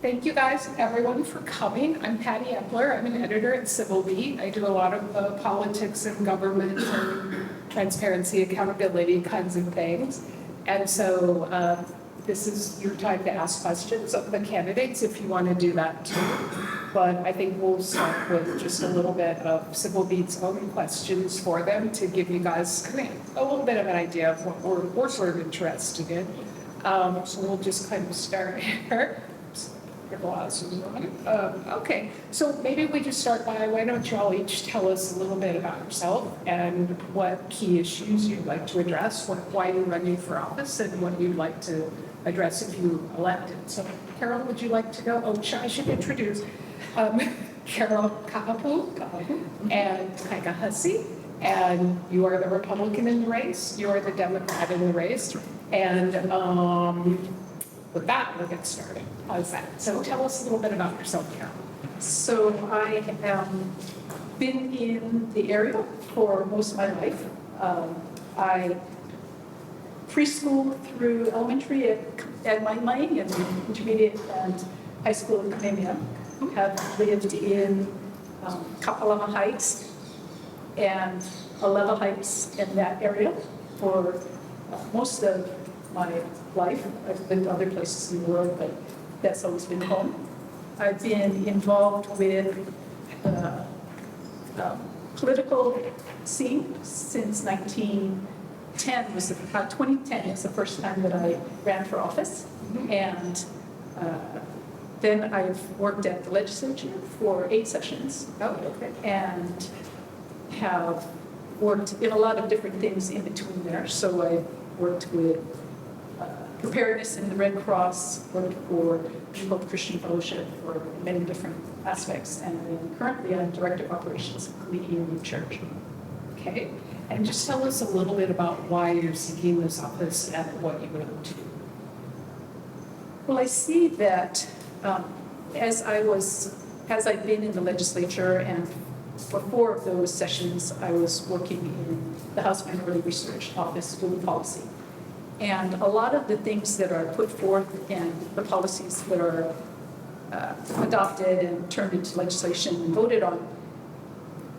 Thank you guys, everyone, for coming. I'm Patty Epler. I'm an editor at Civil Beat. I do a lot of politics and government and transparency, accountability kinds of things. And so this is your time to ask questions of the candidates if you want to do that too. But I think we'll start with just a little bit of Civil Beat's own questions for them to give you guys a little bit of an idea of what we're sort of interested in. So we'll just kind of start here. Okay, so maybe we just start by, why don't you all each tell us a little bit about yourself and what key issues you'd like to address, why you're running for office, and what you'd like to address if you elected. So Carole, would you like to go? Oh, I should introduce Carole Kaapu and Ikaika Hussey. And you are the Republican in the race, you are the Democrat in the race. And with that, we'll get started. How's that? So tell us a little bit about yourself, Carole. So I have been in the area for most of my life. I preschool through elementary at Mai and intermediate and high school in Kamehameha. Have lived in Kamehameha Heights and Ikaika Heights in that area for most of my life. I've lived other places in the world, but that's always been home. I've been involved with political scene since 2010 was the first time that I ran for office. And then I've worked at the legislature for 8 sessions. And have worked in a lot of different things in between there. So I worked with preparedness in the Red Cross, worked for Hope Christian Fellowship for many different aspects, and then currently I'm Director of Operations at Kalihi Church. Okay, and just tell us a little bit about why you're seeking this office and what you would like to do. Well, I see that as I've been in the legislature, and for 4 of those sessions, I was working in the House Minority Research Office doing policy. And a lot of the things that are put forth and the policies that are adopted and turned into legislation and voted on,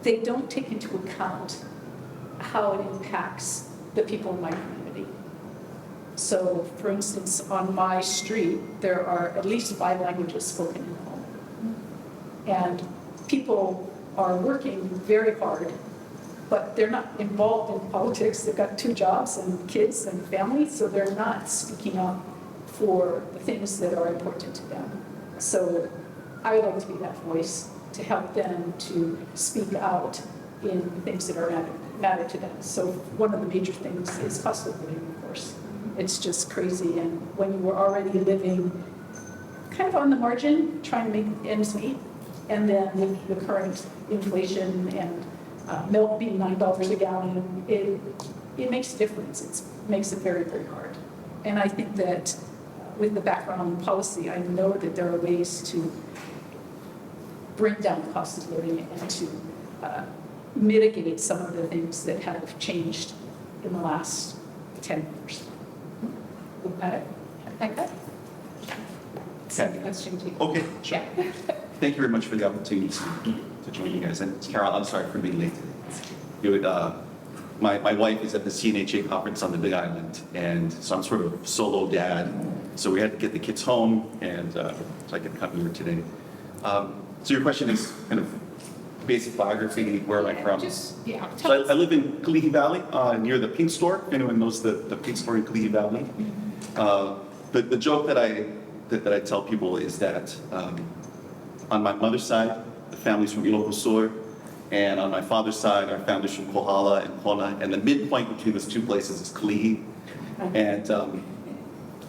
they don't take into account how it impacts the people in my community. So, for instance, on my street, there are at least 5 languages spoken in the home. And people are working very hard, but they're not involved in politics. They've got 2 jobs and kids and families, so they're not speaking up for the things that are important to them. So I would like to be that voice to help them to speak out in things that are matter to them. So one of the major things is cost of living, of course. It's just crazy, and when you were already living kind of on the margin, trying to make ends meet, and then with the current inflation and milk being $9 a gallon, it makes a difference. It makes it very, very hard. And I think that with the background in policy, I know that there are ways to bring down the cost of living and to mitigate some of the things that have changed in the last 10 years. Okay. Same question to you. Okay, sure. Yeah. Thank you very much for the opportunity to join you guys. And Carole, I'm sorry for being late today. My wife is at the CNHA conference on the Big Island, and so I'm sort of solo dad. So we had to get the kids home, and so I could come here today. So your question is kind of basic biography, where am I from? So I live in Kalihi Valley, near the Pink Store. If anyone knows the Pink Store in Kalihi Valley. The joke that I tell people is that on my mother's side, the family's from Ilocos, and on my father's side, our family's from Kohala and Kona, and the midpoint between those 2 places is Kalihi. And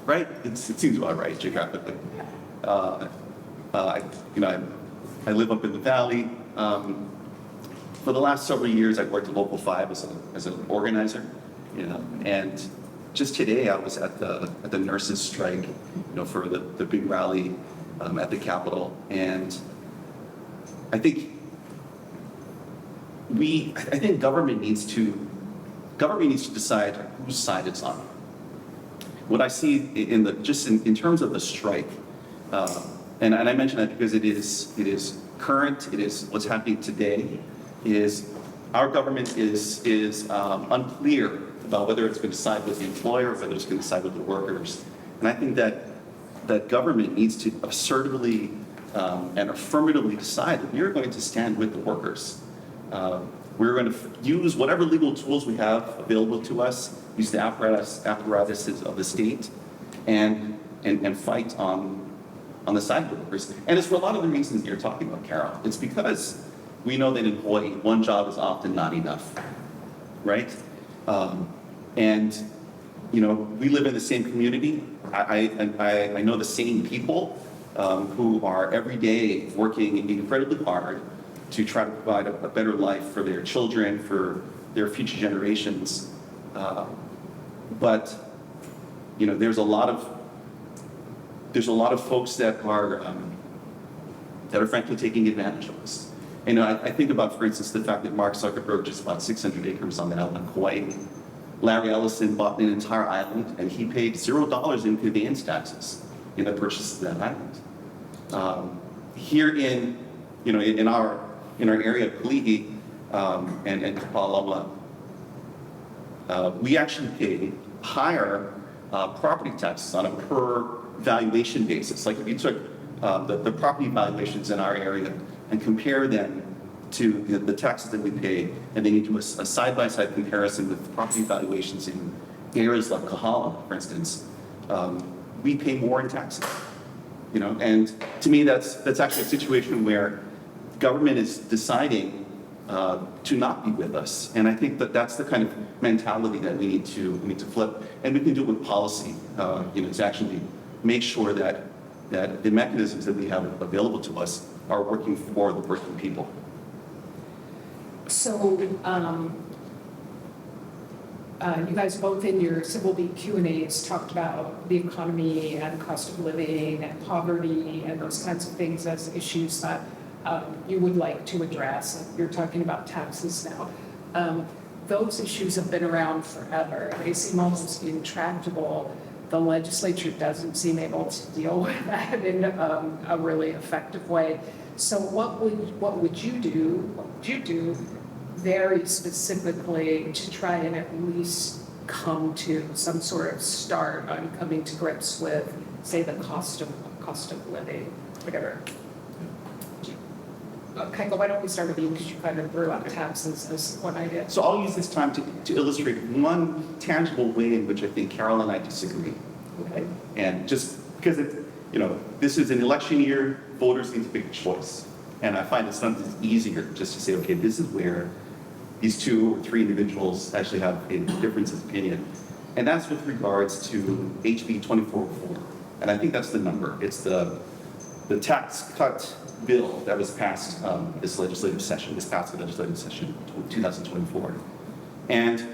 right, it seems about right geographically. I live up in the valley. For the last several years, I've worked at Local 5 as an organizer, and just today I was at the nurses' strike, for the big rally at the Capitol, and I think government needs to decide whose side it's on. What I see in terms of the strike, And I mention that because it is current, it is what's happening today, is our government is unclear about whether it's going to side with the employer or whether it's going to side with the workers. And I think that government needs to assertively and affirmatively decide that we are going to stand with the workers. We're going to use whatever legal tools we have available to us, use the apparatuses of the state, and fight on the side of the workers. And it's for a lot of the reasons you're talking about, Carole. It's because we know that in Hawaii, one job is often not enough, right? And we live in the same community. I know the same people who are every day working incredibly hard to try to provide a better life for their children, for their future generations. But there's a lot of folks that are frankly taking advantage of us. And I think about, for instance, the fact that Mark Zuckerberg just bought 600 acres on the island of Kauai. Larry Ellison bought an entire island, and he paid $0 in conveyance taxes in the purchase of that island. Here in our area of Kalihi and Kapalama, we actually pay higher property taxes on a per valuation basis. Like if you took the property valuations in our area and compare them to the taxes that we pay, and then you do a side-by-side comparison with property valuations in areas like Kahala, for instance, we pay more in taxes. And to me, that's actually a situation where government is deciding to not be with us, and I think that's the kind of mentality that we need to flip, and we can do it with policy, to actually make sure that the mechanisms that we have available to us are working for the working people. So, you guys both in your Civil B Q&As talked about the economy and cost of living and poverty and those kinds of things as issues that you would like to address. You're talking about taxes now. Those issues have been around forever. They seem almost intractable. The legislature doesn't seem able to deal with that in a really effective way. So what would you do very specifically to try and at least come to some sort of start on coming to grips with, say, the cost of living, whatever? Ikaika, why don't we start with you, because you kind of threw out taxes as one idea. So I'll use this time to illustrate one tangible way in which I think Carole and I disagree. Okay? And just because this is an election year, voters need to make a choice. And I find it sometimes easier just to say, okay, this is where these two or three individuals actually have a difference of opinion. And that's with regards to HB 2404. And I think that's the number. It's the tax cut bill that was passed this past legislative session, 2024. And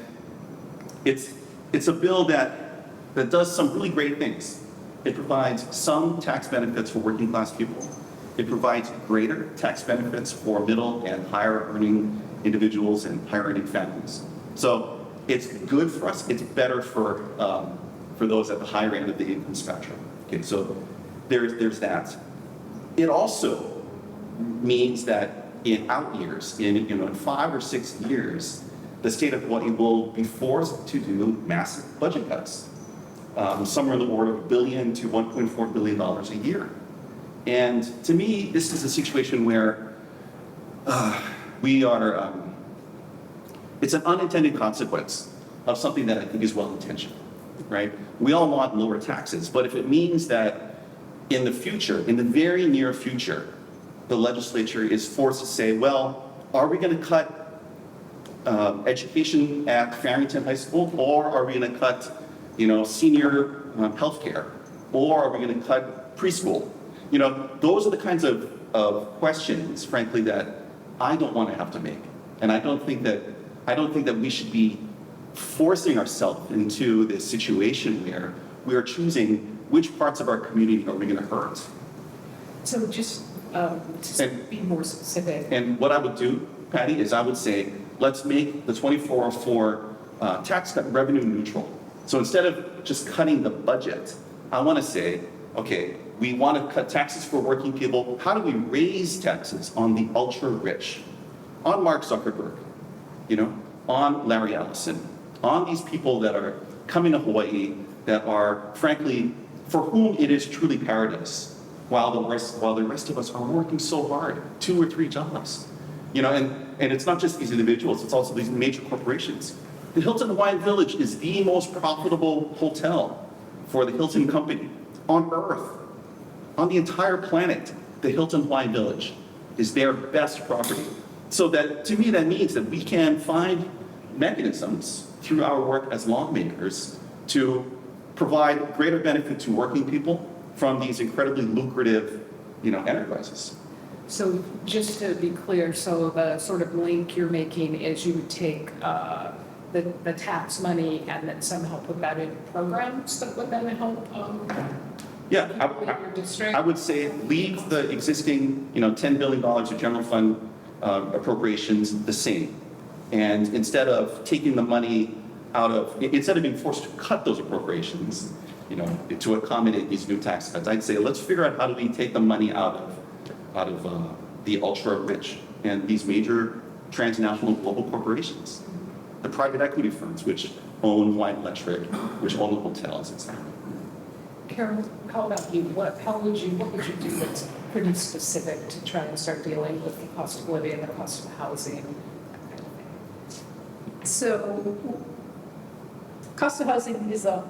it's a bill that does some really great things. It provides some tax benefits for working class people. It provides greater tax benefits for middle and higher earning individuals and higher earning families. So it's good for us. It's better for those at the higher end of the income spectrum. Okay, so there's that. It also means that in out years, in 5 or 6 years, the state of Hawaii will be forced to do massive budget cuts, somewhere in the order of $1 billion to $1.4 billion a year. And to me, this is a situation where we are, it's an unintended consequence of something that I think is well-intentioned, right? We all want lower taxes, but if it means that in the future, in the very near future, the legislature is forced to say, well, are we going to cut education at Farrington High School, or are we going to cut, senior health care, or are we going to cut preschool? Those are the kinds of questions, frankly, that I don't want to have to make. And I don't think that we should be forcing ourselves into this situation where we are choosing which parts of our community are we going to hurt. So just to be more specific. And what I would do, Patty, is I would say, let's make the 2404 tax cut revenue neutral. So instead of just cutting the budget, I want to say, okay, we want to cut taxes for working people. How do we raise taxes on the ultra rich? On Mark Zuckerberg, on Larry Ellison, on these people that are coming to Hawaii that are, frankly, for whom it is truly paradise, while the rest of us are working so hard, 2 or 3 jobs. And it's not just these individuals, it's also these major corporations. The Hilton Hawaiian Village is the most profitable hotel for the Hilton Company on Earth. On the entire planet, the Hilton Hawaiian Village is their best property. So that, to me, that means that we can find mechanisms through our work as lawmakers to provide greater benefit to working people from these incredibly lucrative, enterprises. So just to be clear, so the sort of link you're making is you would take the tax money and then somehow put that in programs that would then help Yeah, your district? I would say leave the existing, $10 billion of general fund appropriations the same. And instead of taking the money instead of being forced to cut those appropriations, to accommodate these new tax cuts, I'd say let's figure out how do we take the money out of the ultra rich and these major transnational global corporations, the private equity firms which own Hawaiian Electric, which own the hotels, etc. Carole, how about you? What would you do that's pretty specific to try and start dealing with the cost of living, the cost of housing, that kind of thing? So cost of housing is a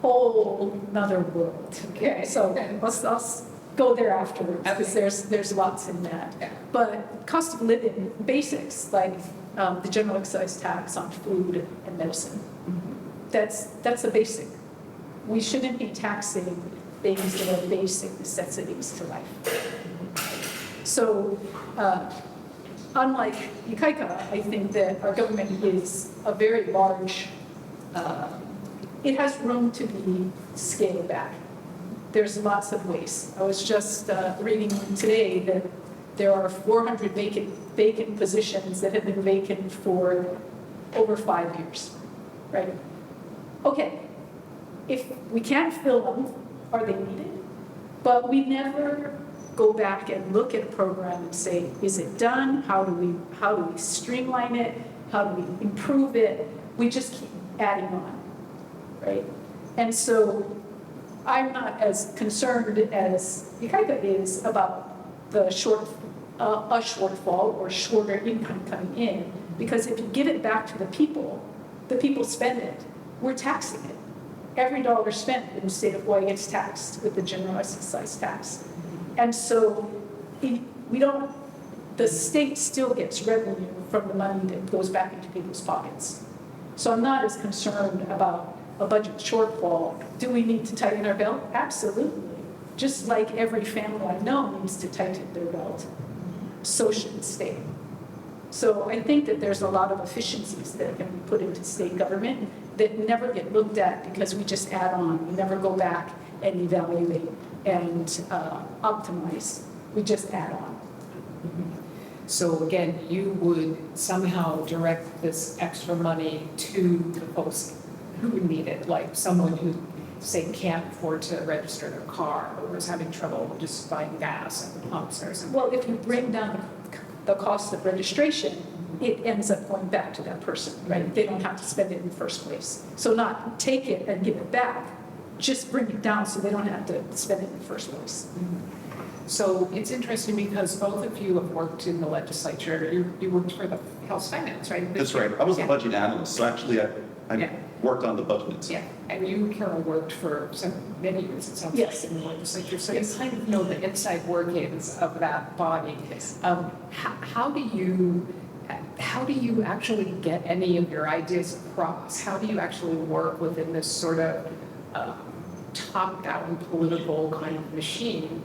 whole nother world. Okay. So I'll go there afterwards because there's lots in that. Yeah. But cost of living basics like the general excise tax on food and medicine, that's a basic. We shouldn't be taxing things that are basic necessities to life. So unlike Ikaika, I think that our government is a very large, it has room to be scaled back. There's lots of ways. I was just reading today that there are 400 vacant positions that have been vacant for over 5 years, right? Okay, if we can't fill them, are they needed? But we never go back and look at a program and say, is it done? How do we streamline it? How do we improve it? We just keep adding on, right? And so I'm not as concerned as Ikaika is about the a shortfall or shorter income coming in, because if you give it back to the people spend it. We're taxing it. Every dollar spent in the state of Hawaii gets taxed with the general excise tax. And so the state still gets revenue from the money that goes back into people's pockets. So I'm not as concerned about a budget shortfall. Do we need to tighten our belt? Absolutely. Just like every family I know needs to tighten their belt. So should the state. So I think that there's a lot of efficiencies that can be put into state government that never get looked at because we just add on. We never go back and evaluate and optimize. We just add on. So again, you would somehow direct this extra money to the folks who would need it, like someone who, say, can't afford to register their car or is having trouble just buying gas at the pumps or something. Well, if you bring down the cost of registration, it ends up going back to that person, right? They don't have to spend it in the first place. So not take it and give it back, just bring it down so they don't have to spend it in the first place. So it's interesting because both of you have worked in the legislature. You worked for the House Finance, right? That's right. I was a Yeah. budget analyst, so actually I Yeah. worked on the budgets. Yeah, and you, Carole, worked for many years, it sounds Yes. like, in the legislature, so Yes. you kind of know the inside workings of that body. Yes. How do you actually get any of your ideas across? How do you actually work within this sort of top-down political kind of machine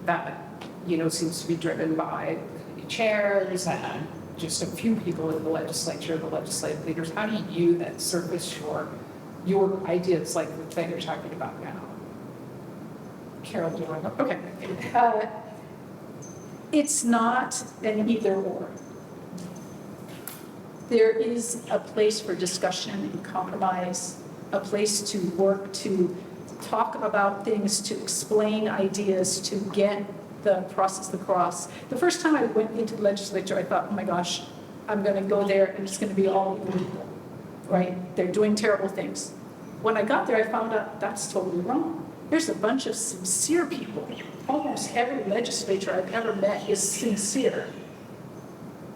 that, seems to be driven by chairs and just a few people in the legislature, the legislative leaders? How do you then surface your ideas like the thing you're talking about now? Carole, do you want to? Okay. It's not an either or. There is a place for discussion and compromise, a place to work to talk about things, to explain ideas, to get the process across. The first time I went into the legislature, I thought, oh my gosh, I'm going to go there and it's going to be all illegal, right? They're doing terrible things. When I got there, I found out that's totally wrong. There's a bunch of sincere people. Almost every legislator I've ever met is sincere.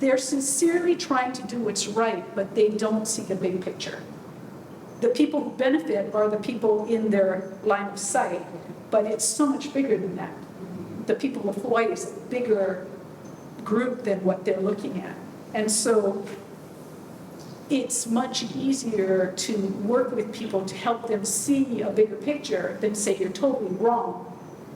They're sincerely trying to do what's right, but they don't see the big picture. The people who benefit are the people in their line of sight, but it's so much bigger than that. The people of Hawaii is a bigger group than what they're looking at. And so it's much easier to work with people to help them see a bigger picture than say, you're totally wrong,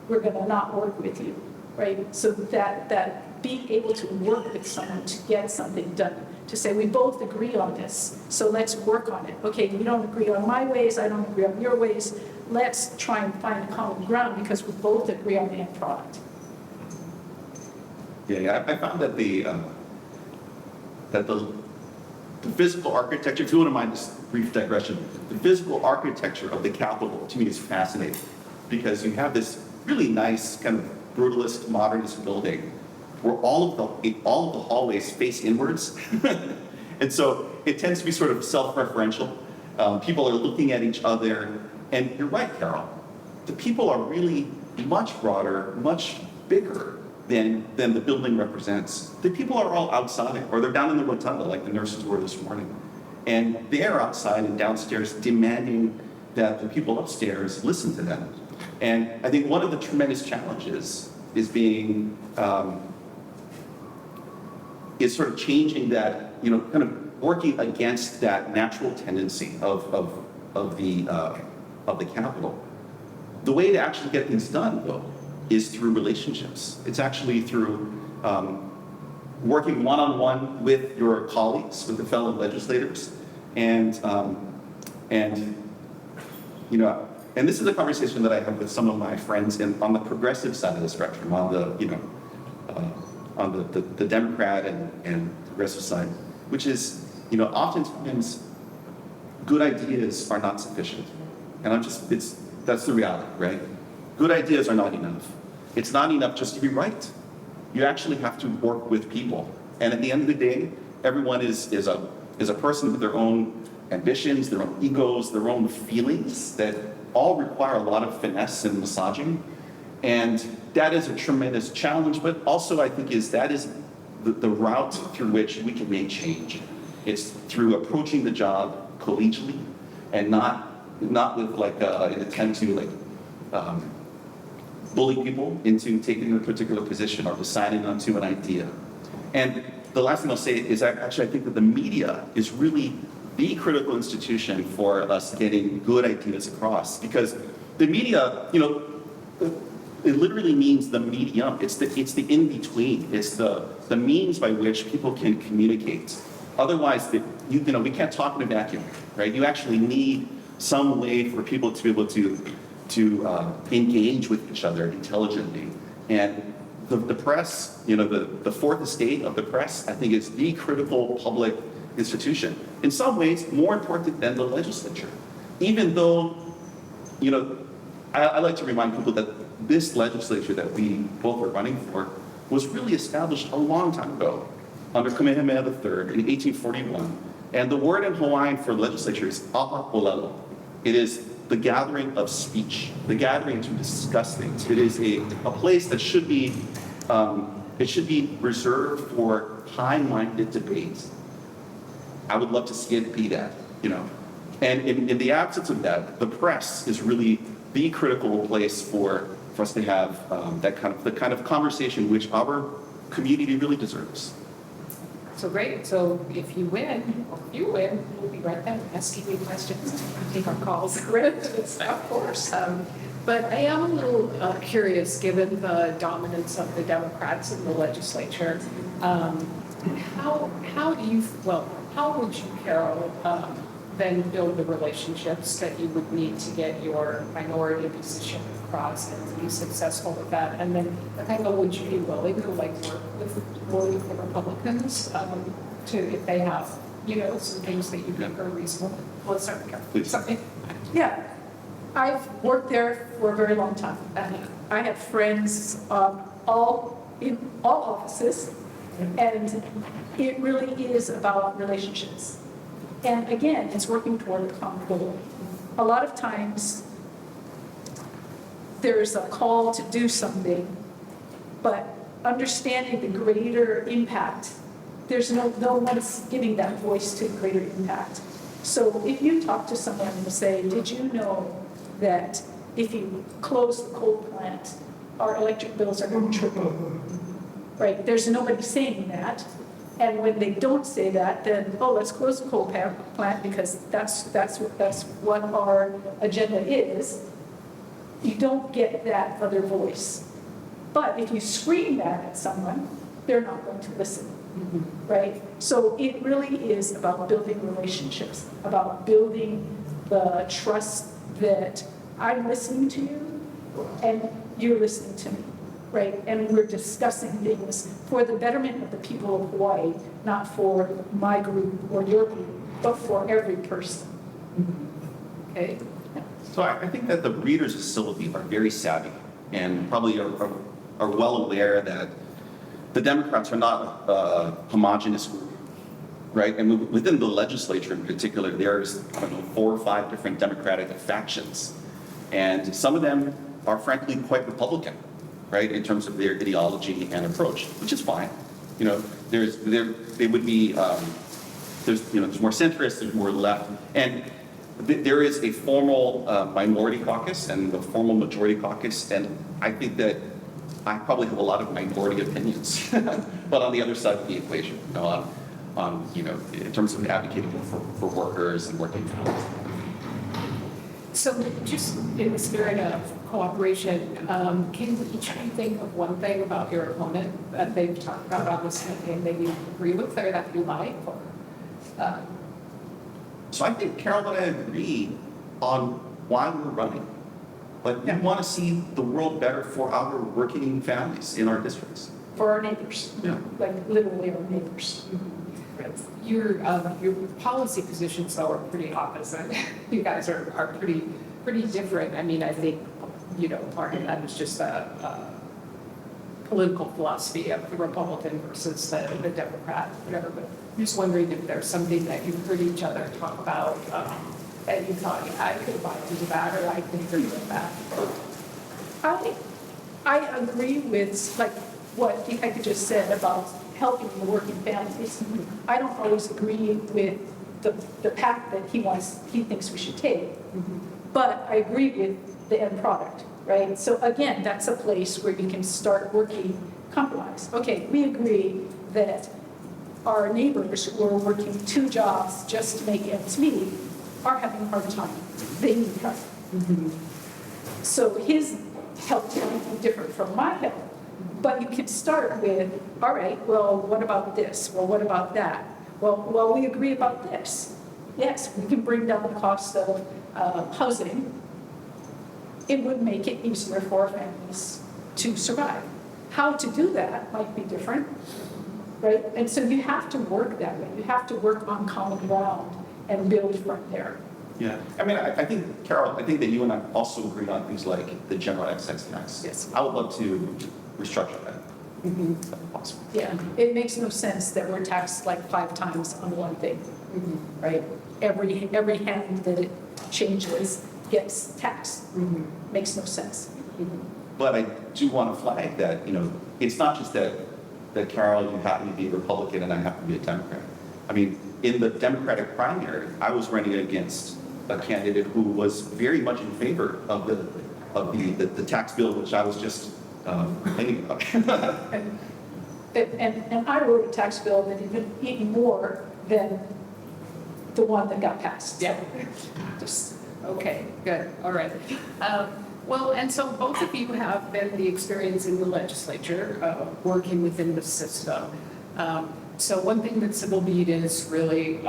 we're gonna not work with you, right? So that being able to work with someone to get something done, to say, we both agree on this, so let's work on it. Okay, you don't agree on my ways, I don't agree on your ways, let's try and find a common ground because we both agree on the end product. Yeah, I found that the physical architecture, if you wouldn't mind this brief digression, the physical architecture of the Capitol to me is fascinating because you have this really nice kind of brutalist modernist building where all of the hallways face inwards. And so it tends to be sort of self-referential. People are looking at each other. And you're right, Carole. The people are really much broader, much bigger than the building represents. The people are all outside, or they're down in the rotunda like the nurses were this morning. And they're outside and downstairs demanding that the people upstairs listen to them. And I think one of the tremendous challenges is is sort of changing that, kind of working against that natural tendency of the Capitol. The way to actually get things done, though, is through relationships. It's actually through working one-on-one with your colleagues, with the fellow legislators, and this is a conversation that I have with some of my friends on the progressive side of the spectrum, on the Democrat and progressive side, which is, oftentimes good ideas are not sufficient. And that's the reality, right? Good ideas are not enough. It's not enough just to be right. You actually have to work with people. And at the end of the day, everyone is a person with their own ambitions, their own egos, their own feelings that all require a lot of finesse and massaging. And that is a tremendous challenge, but also I think that is the route through which we can make change. It's through approaching the job collegially and not with like an attempt to bully people into taking a particular position or deciding onto an idea. And the last thing I'll say is I think that the media is really the critical institution for us getting good ideas across, because the media, it literally means the medium. It's the in-between. It's the means by which people can communicate. Otherwise, we can't talk in a vacuum, right? You actually need some way for people to be able to engage with each other intelligently. And the press, the fourth estate of the press, I think is the critical public institution. In some ways, more important than the legislature. Even though, I like to remind people that this legislature that we both are running for was really established a long time ago under Kamehameha III in 1841. And the word in Hawaiian for legislature is a'apolelo. It is the gathering of speech, the gathering to discuss things. It is a place that should be reserved for high-minded debates. I would love to see it be that, And in the absence of that, the press is really the critical place for us to have the kind of conversation which our community really deserves. So great. So if you win, we'll be right there asking you questions and take our calls. Great, of course. But I am a little curious, given the dominance of the Democrats in the legislature, how would you, Carole, then build the relationships that you would need to get your minority position across and be successful with that? And then would you be willing to work with the Republicans if they have, some things that you think are reasonable? Well, let's start with Carole. Please. Something. Yeah. I've worked there for a very long time. I have friends all in all offices, and it really is about relationships. And again, it's working toward a common goal. A lot of times, there's a call to do something, but understanding the greater impact, there's no one's giving that voice to the greater impact. So if you talk to someone and say, did you know that if you close the coal plant, our electric bills are going to triple? Right? There's nobody saying that. And when they don't say that, then, oh, let's close the coal plant because that's what our agenda is. You don't get that other voice. But if you scream that at someone, they're not going to listen. Right? So it really is about building relationships, about building the trust that I'm listening to you and you're listening to me, right? And we're discussing things for the betterment of the people of Hawaii, not for my group or your group, but for every person. Okay? So I think that the readers of Syllabi are very savvy and probably are well aware that the Democrats are not a homogenous group, right? And within the legislature in particular, there's 4 or 5 different Democratic factions. And some of them are frankly quite Republican, right, in terms of their ideology and approach, which is fine. You know, there's more centrist, there's more left. And there is a formal minority caucus and the formal majority caucus, and I think that I probably have a lot of minority opinions, but on the other side of the equation, in terms of advocating for workers and working families. So just in the spirit of cooperation, can each of you think of one thing about your opponent that they've talked about on this campaign that you agree with or that you like? Or, So I think Carole and I agree on why we're running. Like, we want to see the world better for our working families in our districts. For our neighbors, Yeah. like literally our neighbors. your policy positions though are pretty opposite. You guys are pretty different. I mean, I think, part of that is just a political philosophy of the Republican versus the Democrat, whatever. But I'm just wondering if there's something that you've heard each other talk about and you thought, I could buy into that or I could agree with that. I agree with like what Ikaika just said about helping the working families. I don't always agree with the path that he thinks we should take, but I agree with the end product, right? So again, that's a place where you can start working compromise. Okay, we agree that our neighbors who are working 2 jobs just to make ends meet are having a hard time. They need help. So his help might be different from my help. But you can start with, all right, well, what about this? Well, what about that? Well, we agree about this. Yes, we can bring down the cost of housing. It would make it easier for our families to survive. How to do that might be different, right? And so you have to work that way. You have to work on common ground and build from there. Yeah, I mean, I think, Carole, I think that you and I also agree on things like the general excise tax. Yes. I would love to restructure that. If that's possible. Yeah, it makes no sense that we're taxed like 5 times on one thing, right? Every hand that it changes gets taxed. Makes no sense. But I do want to flag that, it's not just that Carole, you happen to be a Republican and I happen to be a Democrat. I mean, in the Democratic primary, I was running against a candidate who was very much in favor of the tax bill, which I was just thinking about. And I wrote a tax bill that even more than the one that got passed. Yeah. Just, okay, good, all right. Well, and so both of you have been the experience in the legislature, working within the system. So one thing that Civil Beat is really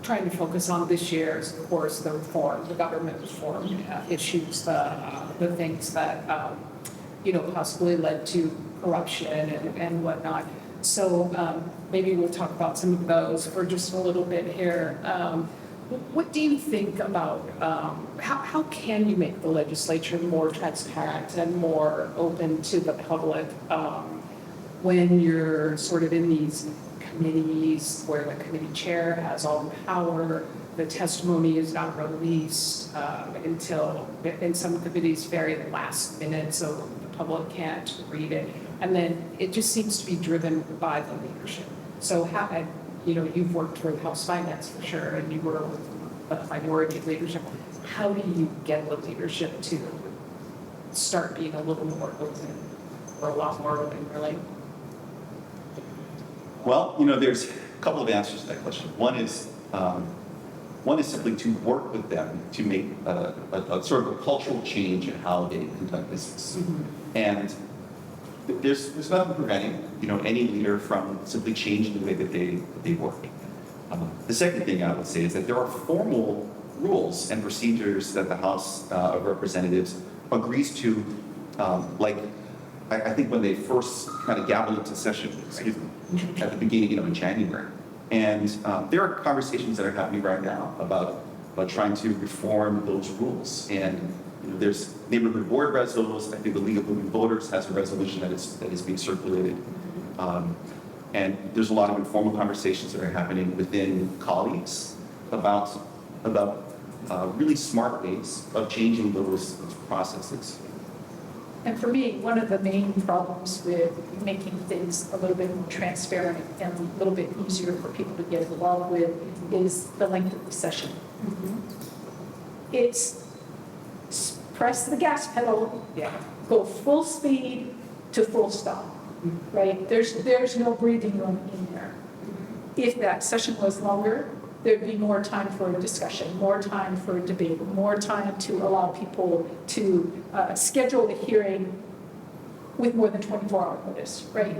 trying to focus on this year is, of course, the reform, the government reform issues, the things that, possibly led to corruption and whatnot. So maybe we'll talk about some of those for just a little bit here. What do you think about, how can you make the legislature more transparent and more open to the public when you're sort of in these committees where the committee chair has all the power, the testimony is not released until, in some committees, very last minute, so the public can't read it. And then it just seems to be driven by the leadership. So how, you've worked for the House Finance for sure, and you were with the minority leadership. How do you get the leadership to start being a little more open, or a lot more open, really? Well, there's a couple of answers to that question. One is simply to work with them to make a sort of a cultural change in how they conduct business. Mm-hmm. And there's nothing preventing, any leader from simply changing the way that they work. The second thing I would say is that there are formal rules and procedures that the House of Representatives agrees to, I think when they first kind of gaveled into session, at the beginning, in January. And there are conversations that are happening right now about trying to reform those rules. And there's neighborhood board resolutions. I think the League of Women Voters has a resolution that is being circulated. And there's a lot of informal conversations that are happening within colleagues about really smart ways of changing those processes. And for me, one of the main problems with making things a little bit more transparent and a little bit easier for people to get involved with is the length of the session. Mm-hmm. It's press the gas pedal, Yeah. go full speed to full stop, right? There's no breathing room in there. If that session was longer, there'd be more time for a discussion, more time for a debate, more time to allow people to schedule a hearing with more than 24-hour notice, right?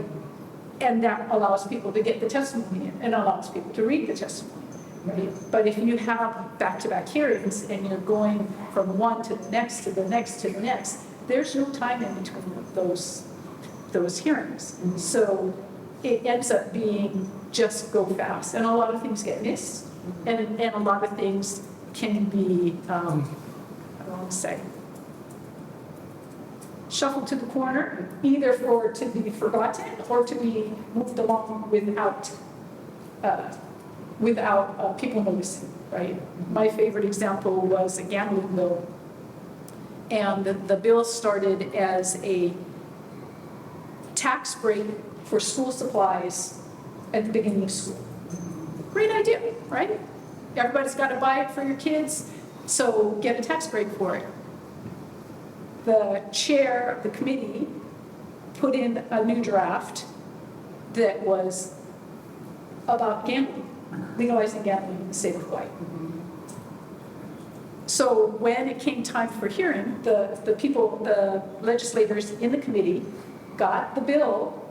And that allows people to get the testimony in and allows people to read the testimony, right? But if you have back-to-back hearings and you're going from one to the next, to the next, to the next, there's no time in between those hearings. So it ends up being just go fast. And a lot of things get missed. And a lot of things can be, I don't want to say, shuffled to the corner, either to be forgotten or to be moved along without people noticing, right? My favorite example was a gambling bill. And the bill started as a tax break for school supplies at the beginning of school. Great idea, right? Everybody's got to buy it for your kids, so get a tax break for it. The chair of the committee put in a new draft that was about gambling, legalizing gambling in the state of Hawaii. So when it came time for hearing, the legislators in the committee got the bill,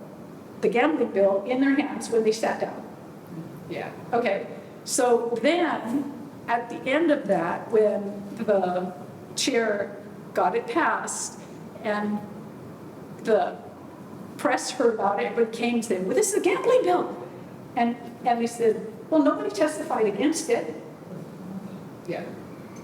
the gambling bill, in their hands when they sat down. Yeah. Okay, so then, at the end of that, when the chair got it passed, and the press heard about it, but came to them, well, this is a gambling bill. And they said, well, nobody testified against it. Yeah.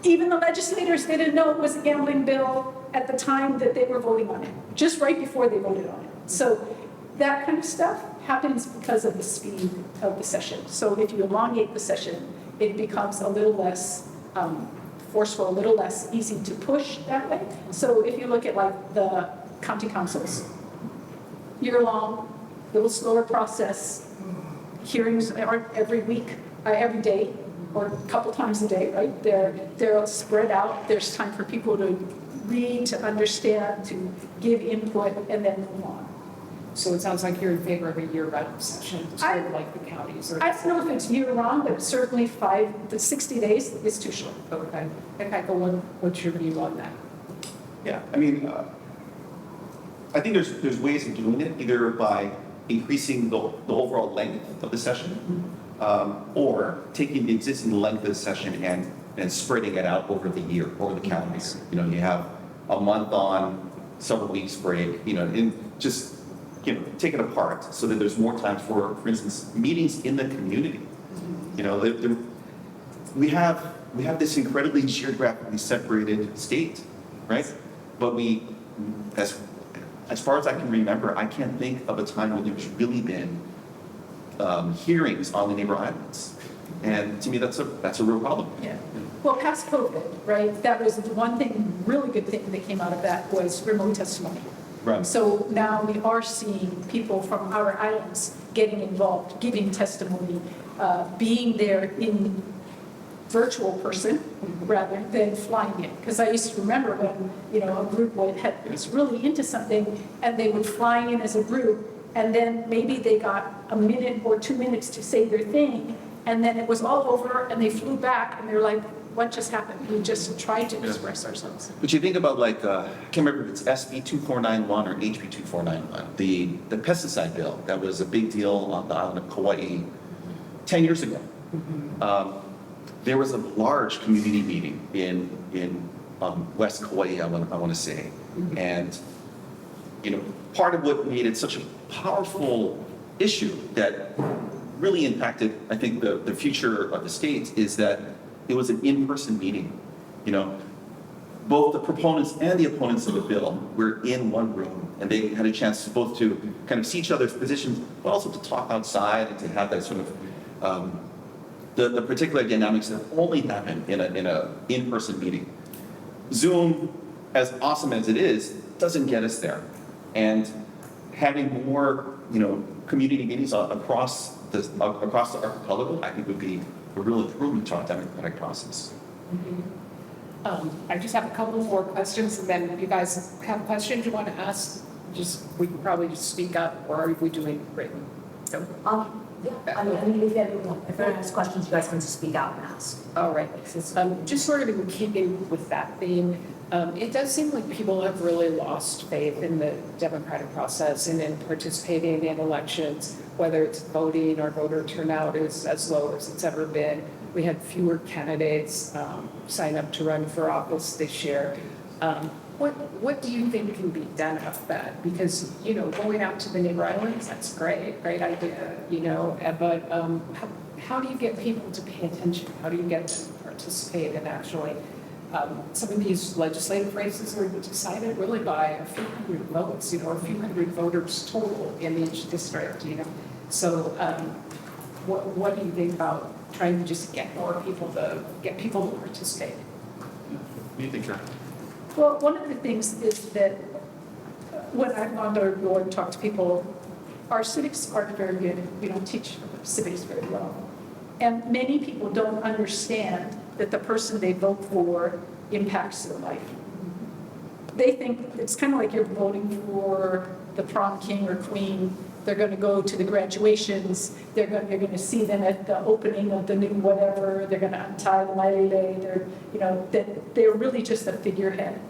Even the legislators didn't know it was a gambling bill at the time that they were voting on it, just right before they voted on it. So that kind of stuff happens because of the speed of the session. So if you elongate the session, it becomes a little less forceful, a little less easy to push that way. So if you look at like the county councils, year-long, little slower process, hearings are every week, every day, or a couple times a day, right? They're spread out. There's time for people to read, to understand, to give input, and then move on. So it sounds like you're in favor of a year-round session, sort of like the counties. Or I don't know if it's year-round, but certainly 60 days is too short. Okay. Ikaika, what's your view on that? Yeah, I mean, I think there's ways of doing it, either by increasing the overall length of the session, or taking the existing length of the session and spreading it out over the year, over the calendar year. You have a month on, several weeks break, and just take it apart so that there's more time for instance, meetings in the community. we have this incredibly geographically separated state, right? But as far as I can remember, I can't think of a time when there's really been hearings on the neighbor islands. And to me, that's a real problem. Yeah. Well, past COVID, right, that was one thing, really good thing that came out of that was remote testimony. Right. So now we are seeing people from our islands getting involved, giving testimony, being there in virtual person rather than flying in. Because I used to remember when, a group was really into something and they would fly in as a group and then maybe they got a minute or 2 minutes to say their thing and then it was all over and they flew back and they're like, what just happened? We just tried to express ourselves. But you think about I can't remember if it's SB 2491 or HB 2491, the pesticide bill that was a big deal on the island of Kauai 10 years ago. There was a large community meeting in West Kauai, I want to say, and part of what made it such a powerful issue that really impacted, I think, the future of the state is that it was an in-person meeting. Both the proponents and the opponents of the bill were in one room, and they had a chance both to kind of see each other's positions, but also to talk outside and to have that sort of the particular dynamics that only happen in a in-person meeting. Zoom, as awesome as it is, doesn't get us there, and having more community meetings across the archipelago, I think would be a real improvement to our democratic process. I just have a couple more questions, and then if you guys have questions you want to ask, we can probably just speak up, or are we doing written? So, Yeah, I mean, if everyone has questions, you guys can just speak out and ask. all right. Just sort of in keeping with that theme, it does seem like people have really lost faith in the democratic process and in participating in elections, whether it's voting or voter turnout is as low as it's ever been. We had fewer candidates sign up to run for office this year. What do you think can be done about that? Because, going out to the neighbor islands, that's great idea, but how do you get people to pay attention? How do you get them to participate and actually, some of these legislative races are decided really by a few hundred votes, or a few hundred voters total in each district, So what do you think about trying to just get people to participate? What do you think, Carole? Well, one of the things is that when I'm on the board and talk to people, our civics aren't very good. We don't teach civics very well. And many people don't understand that the person they vote for impacts their life. They think it's kind of like you're voting for the prom king or queen. They're going to go to the graduations. You're going to see them at the opening of the new whatever. They're going to untie the maile. That they're really just a figurehead.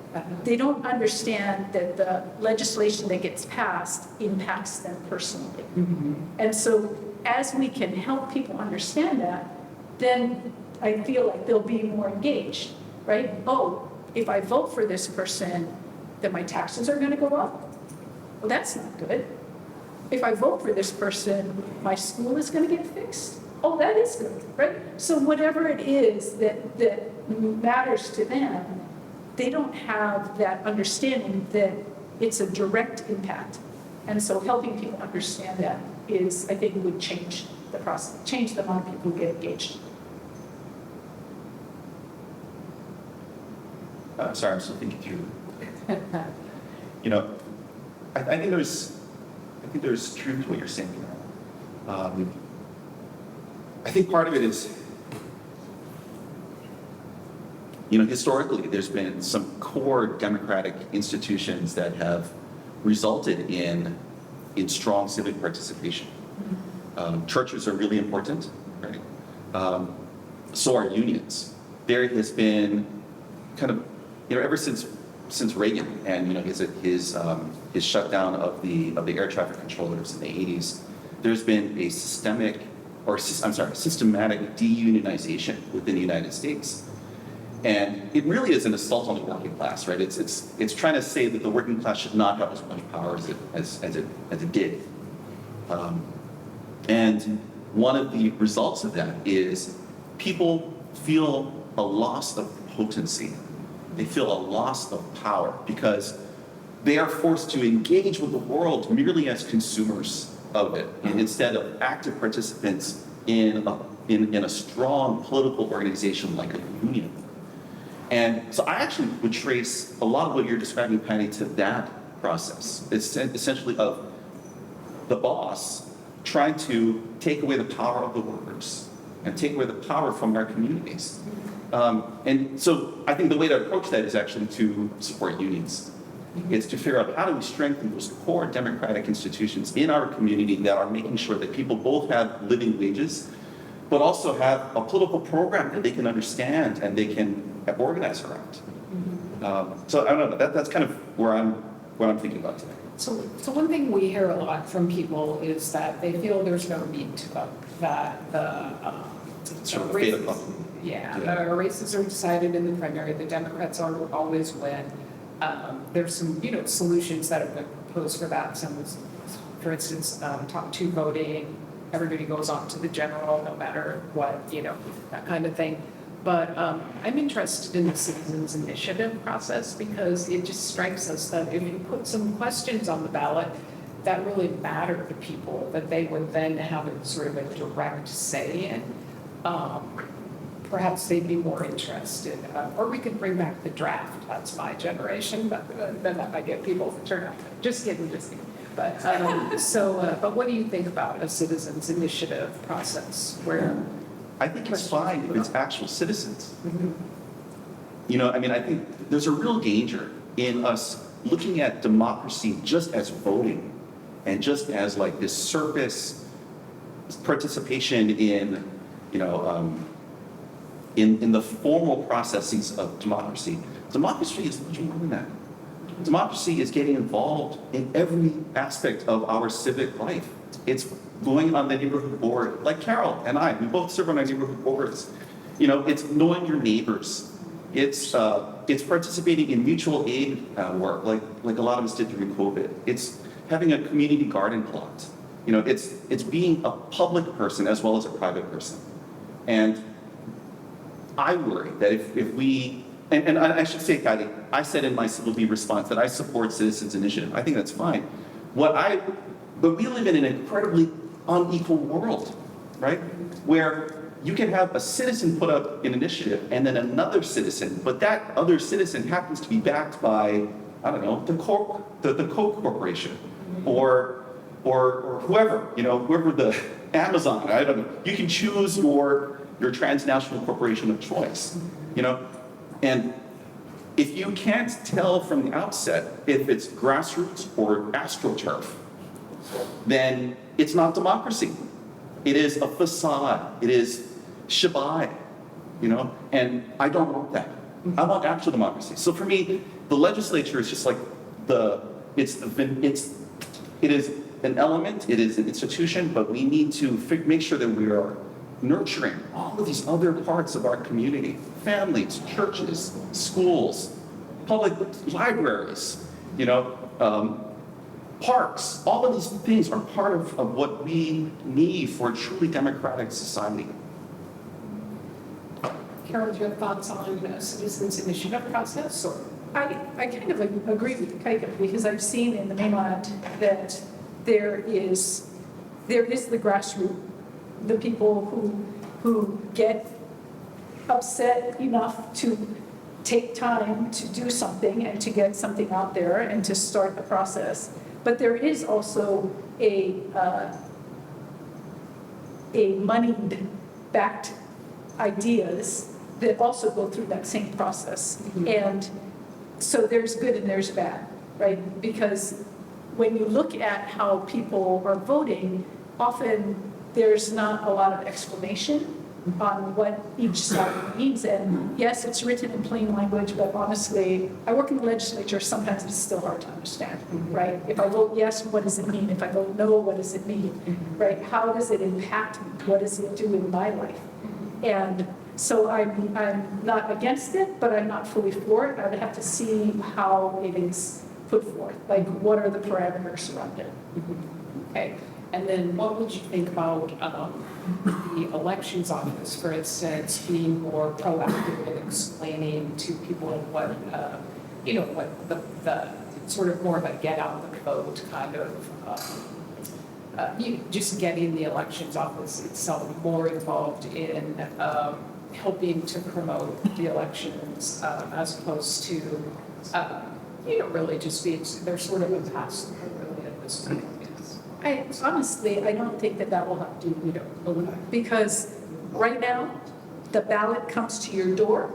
They don't understand that the legislation that gets passed impacts them personally. Mm-hmm. And so as we can help people understand that, then I feel like they'll be more engaged, right? Oh, if I vote for this person, then my taxes are going to go up? Well, that's not good. If I vote for this person, my school is going to get fixed? Oh, that is good, right? So whatever it is that matters to them, they don't have that understanding that it's a direct impact. And so helping people understand that is, I think, would change the process, change the amount of people who get engaged. Sorry, I'm still thinking through. I think there's truth to what you're saying. I think part of it is, historically, there's been some core democratic institutions that have resulted in strong civic participation. Churches are really important, right? So are unions. There has been kind of, ever since Reagan and his shutdown of the air traffic controllers in the 80s, there's been a systematic deunionization within the United States. And it really is an assault on the working class, right? It's trying to say that the working class should not have as much power as it did. And one of the results of that is people feel a loss of potency. They feel a loss of power because they are forced to engage with the world merely as consumers of it, and instead of active participants in a strong political organization like a union. And so I actually would trace a lot of what you're describing, Patty, to that process. It's essentially of the boss trying to take away the power of the workers and take away the power from our communities. And so I think the way to approach that is actually to support unions. It's to figure out how do we strengthen those core democratic institutions in our community that are making sure that people both have living wages, but also have a political program that they can understand and they can organize around. So I don't know, that's kind of where I'm thinking about today. So one thing we hear a lot from people is that they feel there's no need to vote, that the Sort of a fait races, accompli. yeah, Yeah. the races are decided in the primary, the Democrats always win. There's some, solutions that have been proposed for that. Some was, for instance, top two voting, everybody goes on to the general, no matter what, that kind of thing. But I'm interested in the citizens initiative process because it just strikes us that if you put some questions on the ballot that really matter to people, that they would then have a sort of a direct say in, perhaps they'd be more interested. Or we could bring back the draft. That's my generation, but then that might get people to turn out. Just kidding. But but what do you think about a citizens initiative process where? I think it's fine if it's actual citizens. I think there's a real danger in us looking at democracy just as voting and just as like this surface participation in, in the formal processes of democracy. Democracy is much more than that. Democracy is getting involved in every aspect of our civic life. It's going on the neighborhood board, like Carole and I, we both serve on our neighborhood boards. It's knowing your neighbors. It's participating in mutual aid work, like a lot of us did during COVID. It's having a community garden plot. It's being a public person as well as a private person. And I worry that if we, and I should say, Patty, I said in my civil lead response that I support citizens initiative. I think that's fine. But we live in an incredibly unequal world, right? Where you can have a citizen put up an initiative and then another citizen, but that other citizen happens to be backed by, I don't know, the Coke Corporation or whoever, whoever the Amazon, I don't know. You can choose your transnational corporation of choice, and if you can't tell from the outset if it's grassroots or astroturf, then it's not democracy. It is a facade. It is shabai, and I don't want that. I want actual democracy. So for me, the legislature is just like it is an element, it is an institution, but we need to make sure that we are nurturing all of these other parts of our community, families, churches, schools, public libraries, parks. All of these things are part of what we need for a truly democratic society. Carole, do you have thoughts on the citizens initiative process? Or? I kind of agree with Ikaika because I've seen in the mainland that there is the grassroots, the people who get upset enough to take time to do something and to get something out there and to start the process. But there is also a moneyed backed ideas that also go through that same process. Mm-hmm. And so there's good and there's bad, right? Because when you look at how people are voting, often there's not a lot of explanation on what each side means. And yes, it's written in plain language, but honestly, I work in the legislature, sometimes it's still hard to understand, right? If I vote yes, what does it mean? If I vote no, what does it mean, right? How does it impact me? What does it do in my life? And so I'm not against it, but I'm not fully for it. I would have to see how it is put forth. Like, what are the parameters around it? Okay. And then what would you think about the elections office, for instance, being more proactive in explaining to people what, what the sort of more of a get out the vote kind of, just getting the elections office itself more involved in helping to promote the elections as opposed to, really just being, they're sort of a pass really at this point. I honestly, I don't think that will have to, because right now, the ballot comes to your door.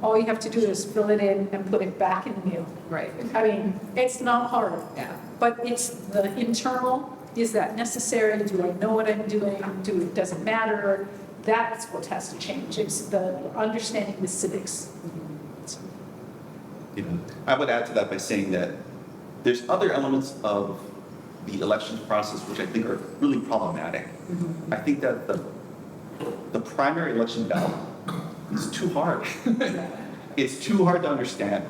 All you have to do is fill it in and put it back in the mail. Right. I mean, it's not hard. Yeah. But it's the internal, is that necessary? Do I know what I'm doing? Does it matter? That's what has to change. It's the understanding the civics. I would add to that by saying that there's other elements of the elections process which I think are really problematic. I think that the primary election ballot is too hard. It's too hard to understand,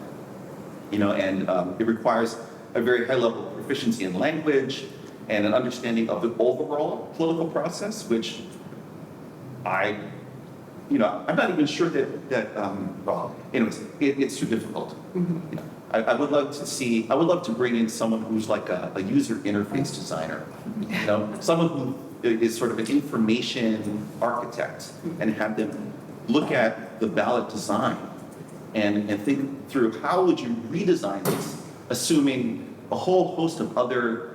and it requires a very high level of proficiency in language and an understanding of the overall political process, which I'm not even sure it's too difficult. I would love to bring in someone who's like a user interface designer, someone who is sort of an information architect, and have them look at the ballot design and think through how would you redesign this, assuming a whole host of other,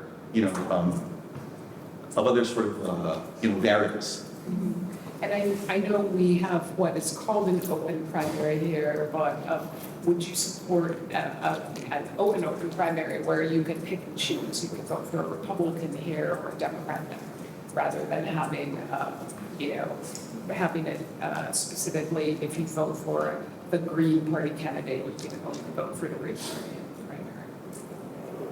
variables. And I know we have what is called an open primary here, but would you support an open primary where you can pick and choose? You can vote for a Republican here or a Democrat there, rather than having, having it specifically, if you vote for the Green Party candidate, you can only vote for the Green Party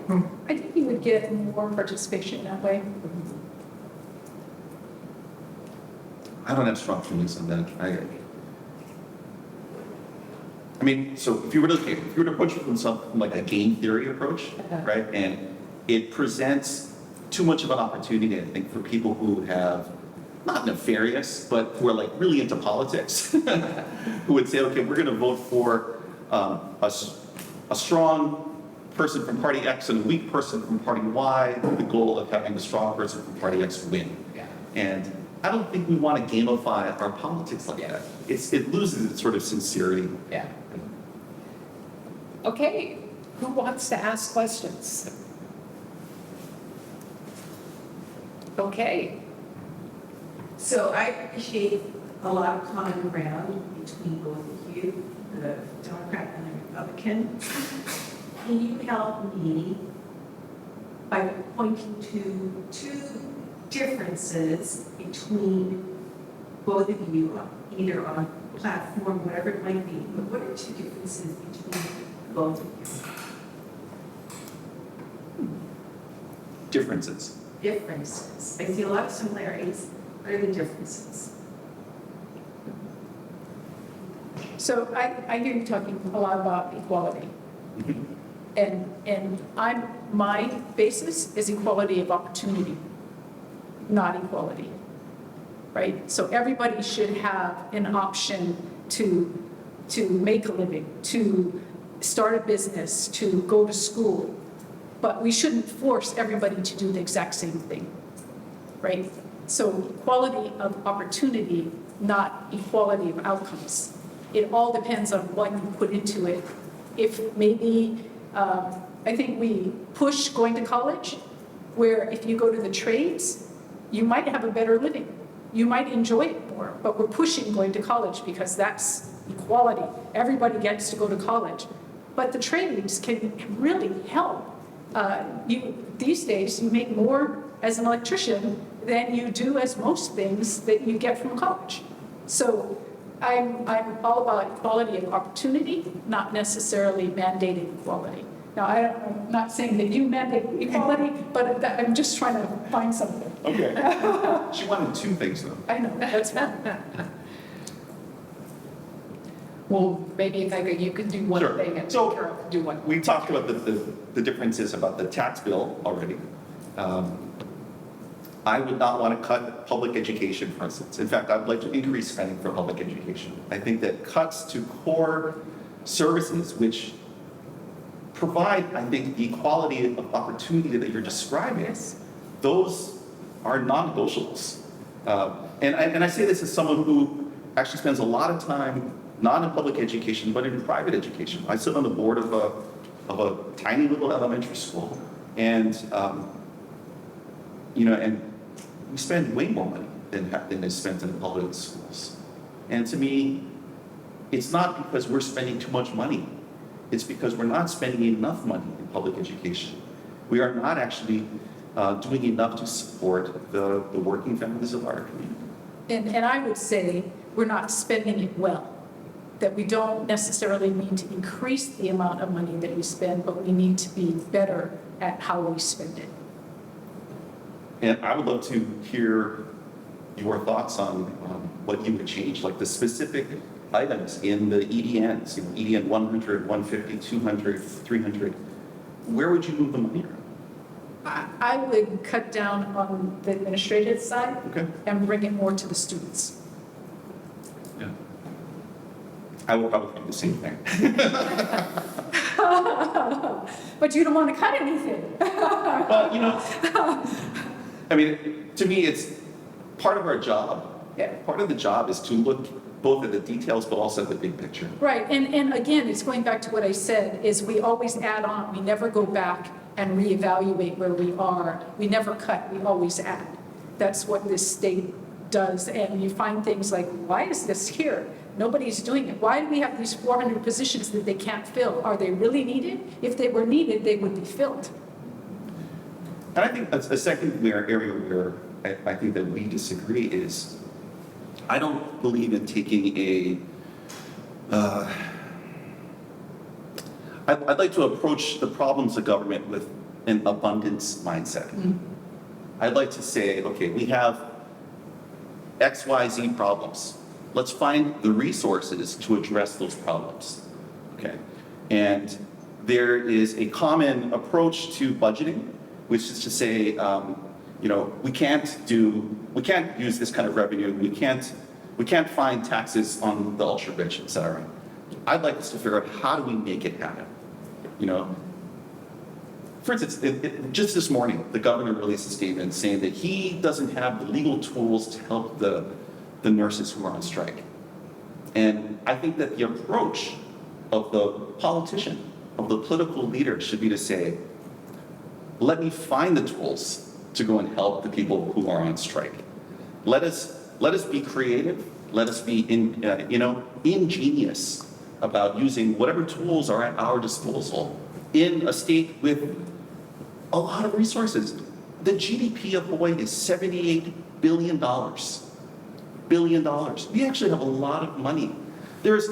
primary. I think you would get more participation that way. I don't have strong feelings on that. So if you were to approach it from something like a game theory approach, right, and it presents too much of an opportunity, I think, for people who have, not nefarious, but who are like really into politics, who would say, okay, we're going to vote for a strong person from party X and a weak person from party Y, with the goal of having the strong person from party X win. Yeah. And I don't think we want to gamify our politics like that. It loses its sort of sincerity. Yeah. Okay, who wants to ask questions? Okay. So I appreciate a lot of common ground between both of you, the Democrat and the Republican. Can you help me by pointing to two differences between both of you, either on platform, whatever it might be, but what are two differences between both of you? Differences. Differences. I see a lot of similarities. What are the differences? So I hear you talking a lot about equality. And my basis is equality of opportunity, not equality, right? So everybody should have an option to make a living, to start a business, to go to school, but we shouldn't force everybody to do the exact same thing, right? So equality of opportunity, not equality of outcomes. It all depends on what you put into it. If maybe, I think we push going to college, where if you go to the trades, you might have a better living. You might enjoy it more, but we're pushing going to college because that's equality. Everybody gets to go to college. But the trades can really help. These days, you make more as an electrician than you do as most things that you get from college. So I'm all about equality of opportunity, not necessarily mandating equality. Now, I'm not saying that you mandate equality, but I'm just trying to find something. Okay. She wanted two things, though. I know, that's fine. Well, maybe if you could do one Sure. thing and So, Carole could do one. We talked about the differences about the tax bill already. I would not want to cut public education, for instance. In fact, I'd like to increase spending for public education. I think that cuts to core services, which provide, I think, the equality of opportunity that you're describing, those are non-negotiables. And I say this as someone who actually spends a lot of time not in public education, but in private education. I sit on the board of a tiny little elementary school, and and we spend way more money than is spent in the public schools. And to me, it's not because we're spending too much money. It's because we're not spending enough money in public education. We are not actually doing enough to support the working families of our community. And I would say we're not spending it well, that we don't necessarily need to increase the amount of money that we spend, but we need to be better at how we spend it. And I would love to hear your thoughts on what you would change, like the specific items in the EDNs, EDN 100, 150, 200, 300. Where would you move the money around? I would cut down on the administrative side Okay. and bring it more to the students. Yeah. I will probably do the same thing. But you don't want to cut anything. Well, I mean, to me, it's part of our job. Yeah. Part of the job is to look both at the details, but also at the big picture. Right, and again, it's going back to what I said, is we always add on, we never go back and reevaluate where we are. We never cut, we always add. That's what this state does, and you find things like, why is this here? Nobody's doing it. Why do we have these 400 positions that they can't fill? Are they really needed? If they were needed, they would be filled. And I think a second area where I think that we disagree is, I don't believe in taking I'd like to approach the problems of government with an abundance mindset. I'd like to say, okay, we have X, Y, Z problems. Let's find the resources to address those problems, okay? And there is a common approach to budgeting, which is to say, we can't use this kind of revenue. We can't find taxes on the ultra rich, et cetera. I'd like us to figure out, how do we make it happen? For instance, just this morning, the governor released a statement saying that he doesn't have the legal tools to help the nurses who are on strike. And I think that the approach of the politician, of the political leader, should be to say, let me find the tools to go and help the people who are on strike. Let us be creative. Let us be ingenious about using whatever tools are at our disposal in a state with a lot of resources. The GDP of Hawaii is $78 billion. We actually have a lot of money. There's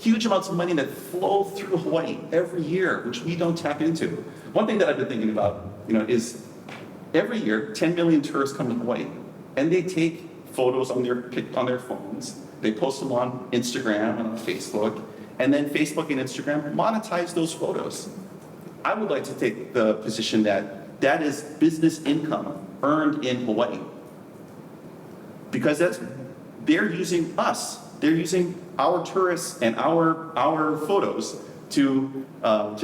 huge amounts of money that flow through Hawaii every year, which we don't tap into. One thing that I've been thinking about, is every year 10 million tourists come to Hawaii, and they take photos on their phones. They post them on Instagram and on Facebook, and then Facebook and Instagram monetize those photos. I would like to take the position that that is business income earned in Hawaii, because they're using us. They're using our tourists and our photos to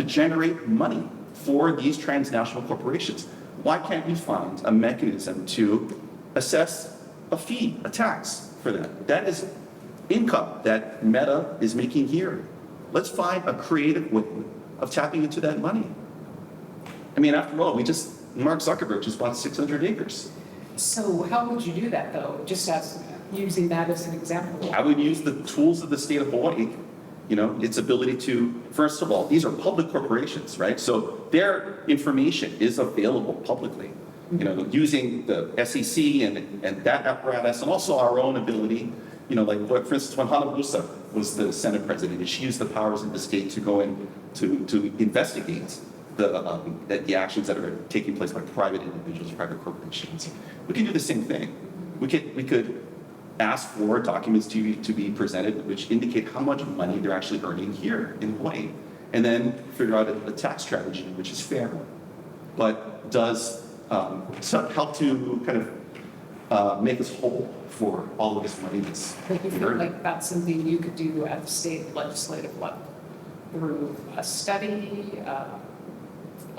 generate money for these transnational corporations. Why can't we find a mechanism to assess a fee, a tax for that? That is income that Meta is making here. Let's find a creative way of tapping into that money. I mean, after all, Mark Zuckerberg just bought 600 acres. So how would you do that, though? Just as using that as an example. I would use the tools of the state of Hawaii, its ability to, first of all, these are public corporations, right? So their information is available publicly, using the SEC and that apparatus, and also our own ability, for instance, when Hanabusa was the Senate president, and she used the powers of the state to go in to investigate the actions that are taking place by private individuals, private corporations. We can do the same thing. We could ask for documents to be presented which indicate how much money they're actually earning here in Hawaii, and then figure out a tax strategy which is fair, but does so help to kind of make us whole for all of this money that's Like you feel like that's something you could do at the state legislative level through a study,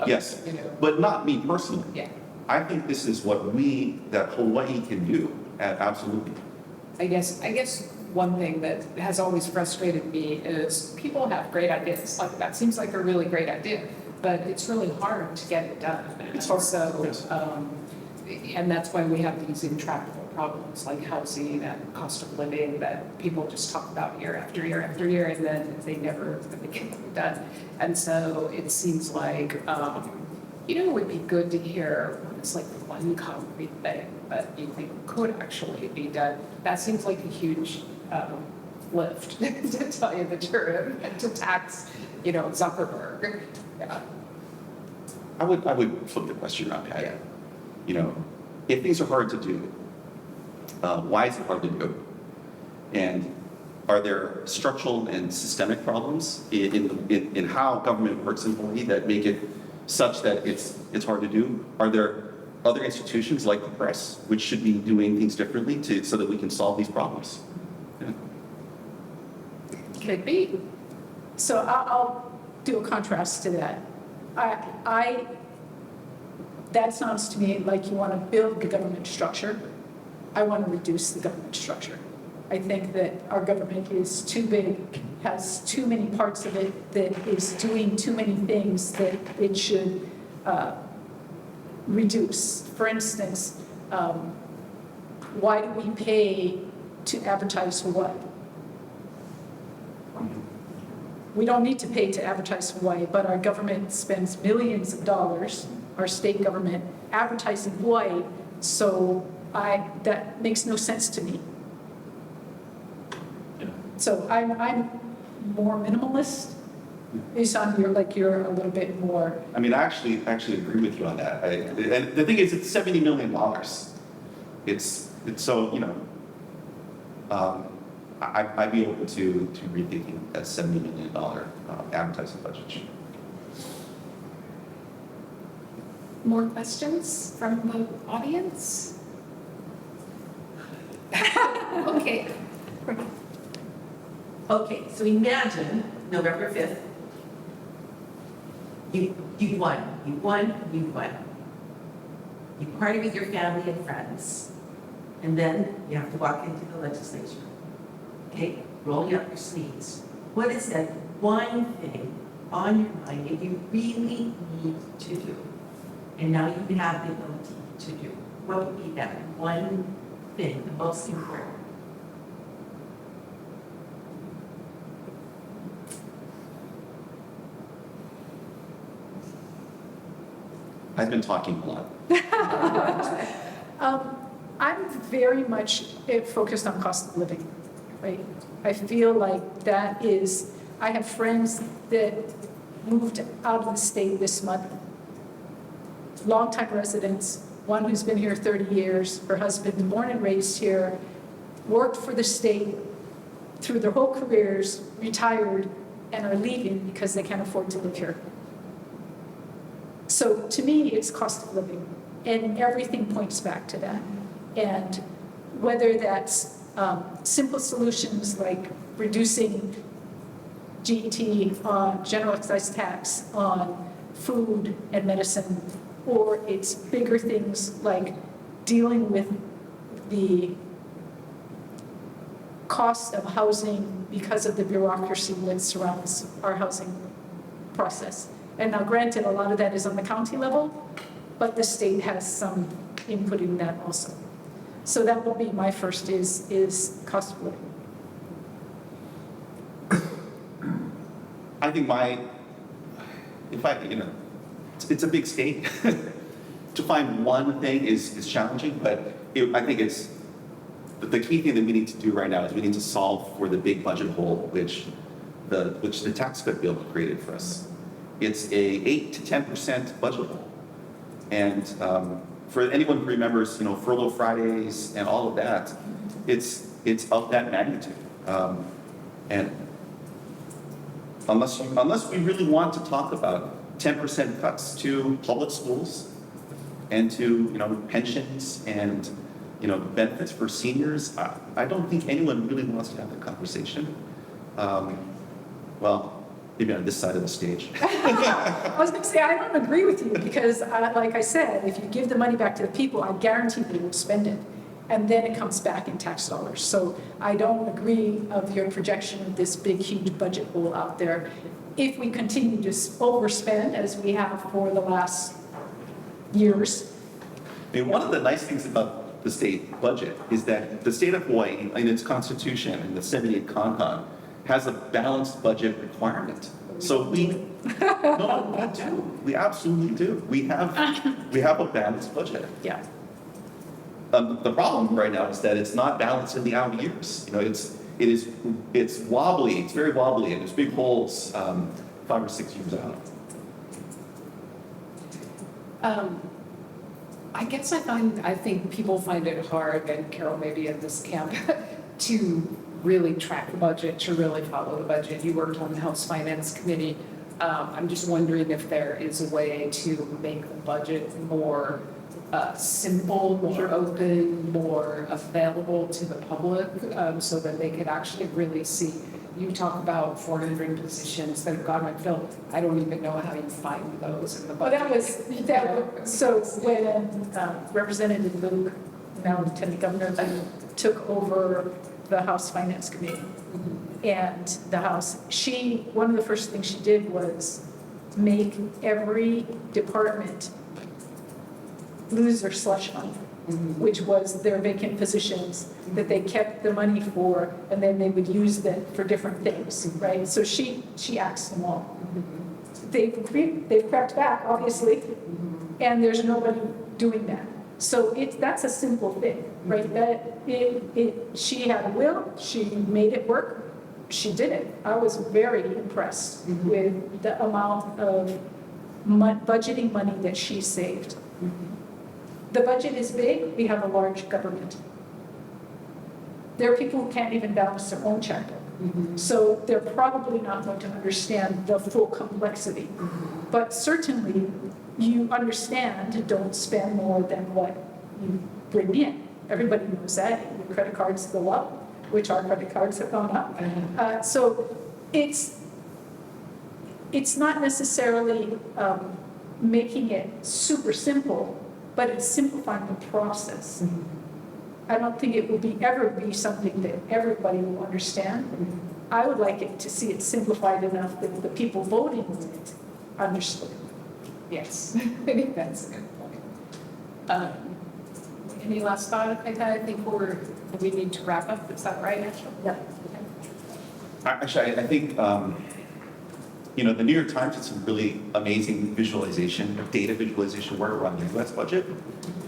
Yes, you know, but not me personally. yeah. I think this is what that Hawaii can do, absolutely. I guess one thing that has always frustrated me is people have great ideas, like that seems like a really great idea, but it's really hard to get it done. It's hard, So, yes. and that's why we have these intractable problems like housing and cost of living that people just talk about year after year after year, and then they never get them done. And so it seems like, it would be good to hear it's like one concrete thing that you think could actually be done. That seems like a huge lift, to tell you the truth, and to tax, Zuckerberg. Yeah. I would flip the question around, Patty. If things are hard to do, why is it hard to do? And are there structural and systemic problems in how government works in Hawaii that make it such that it's hard to do? Are there other institutions like the press which should be doing things differently so that we can solve these problems? Yeah. Could be. So I'll do a contrast to that. That sounds to me like you want to build the government structure. I want to reduce the government structure. I think that our government is too big, has too many parts of it that is doing too many things that it should reduce. For instance, why do we pay to advertise Hawaii? We don't need to pay to advertise Hawaii, but our government spends millions of dollars, our state government, advertising Hawaii, so that makes no sense to me. Yeah. So I'm more minimalist. Isan, you're a little bit more. I mean, I actually agree with you on that. And the thing is, it's $70 million. It's so, I'd be open to rethinking that $70 million advertising budget. More questions from the audience? Okay. Okay, so imagine November 5th. You won. You party with your family and friends. And then you have to walk into the legislature. Okay, rolling up your sleeves. What is that one thing on your mind that you really need to do? And now you have the ability to do. What would be that one thing, the most important? I've been talking a lot. I'm very much focused on cost of living, right? I feel like that is, I have friends that moved out of the state this month, longtime residents, one who's been here 30 years, her husband, born and raised here, worked for the state through their whole careers, retired, and are leaving because they can't afford to live here. So to me, it's cost of living, and everything points back to that. And whether that's simple solutions like reducing GET on general excise tax on food and medicine, or it's bigger things like dealing with the cost of housing because of the bureaucracy that surrounds our housing process. And now granted, a lot of that is on the county level, but the state has some input in that also. So that will be my first is cost of living. I think it's a big state. To find one thing is challenging, but I think it's the key thing that we need to do right now is we need to solve for the big budget hole, which the tax cut bill created for us. It's a 8 to 10% budget hole, and for anyone who remembers, furlough Fridays and all of that, it's of that magnitude, and unless we really want to talk about 10% cuts to public schools, and to, pensions and, benefits for seniors, I don't think anyone really wants to have that conversation. Well, maybe on this side of the stage. I was going to say, I don't agree with you because, like I said, if you give the money back to the people, I guarantee they will spend it. And then it comes back in tax dollars. So I don't agree of your projection of this big, huge budget hole out there. If we continue to overspend as we have for the last years. I mean, one of the nice things about the state budget is that the state of Hawaii, in its constitution, in the 78 Con, has a balanced budget requirement. So we do. We absolutely do. We have a balanced budget. Yeah. The problem right now is that it's not balanced in the out years. It's wobbly. It's very wobbly, and there's big holes 5 or 6 years out. I guess I think people find it hard, and Carole may be in this camp, to really track the budget, to really follow the budget. You worked on the House Finance Committee. I'm just wondering if there is a way to make the budget more simple, more open, more available to the public, so that they could actually really see. You talk about 400 positions that have gone unfilled. I don't even know how you find those in the Well, budget. so when Representative Luke, now Lieutenant Governor, took over the House Finance Committee and the House, one of the first things she did was make every department lose their slush fund, which was their vacant positions that they kept the money for, and then they would use that for different things, right? So she axed them all. They've crept back, obviously, and there's nobody doing that. So that's a simple thing, right? She had a will, she made it work, she did it. I was very impressed with the amount of budgeting money that she saved. The budget is big, we have a large government. There are people who can't even balance their own checkbook. So they're probably not going to understand the full complexity. But certainly, you understand, don't spend more than what you bring in. Everybody knows that. Your credit cards go up, which our credit cards have gone up. So it's not necessarily making it super simple, but it's simplifying the process. I don't think it will ever be something that everybody will understand. I would like it to see it simplified enough that the people voting on it understood. Yes, I think that's a good point. Any last thought? I think we need to wrap up. Is that right, Ashley? Yep. Actually, I think, the New York Times did some really amazing data visualization work around the U.S. budget.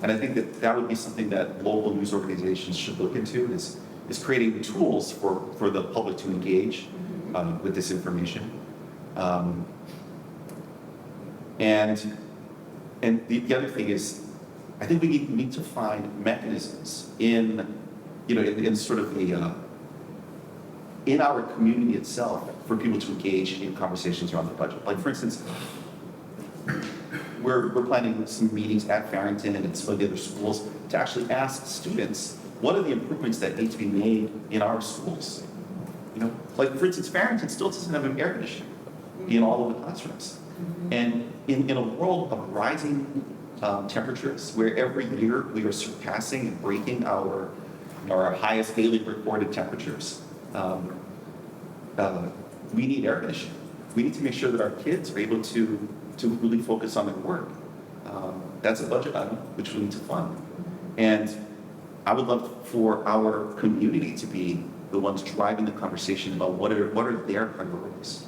And I think that would be something that local news organizations should look into, is creating tools for the public to engage with this information. And the other thing is, I think we need to find mechanisms in sort of in our community itself for people to engage in conversations around the budget. Like, for instance, we're planning some meetings at Farrington and some of the other schools to actually ask students, what are the improvements that need to be made in our schools? Like, for instance, Farrington still doesn't have an air conditioner in all of the classrooms. And in a world of rising temperatures, where every year we are surpassing and breaking our highest daily recorded temperatures, we need air conditioning. We need to make sure that our kids are able to really focus on their work. That's a budget item which we need to fund. And I would love for our community to be the ones driving the conversation about what are their priorities.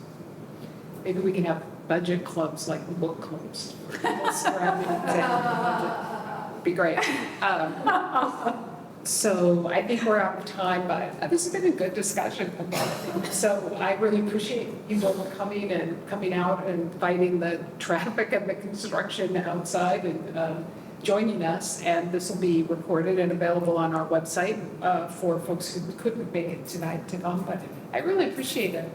Maybe we can have budget clubs, like book clubs. For people surrounding the budget. Be great. So I think we're out of time, but this has been a good discussion. So I really appreciate you both coming out and fighting the traffic and the construction outside and joining us. And this will be recorded and available on our website for folks who couldn't make it tonight to come. But I really appreciate it.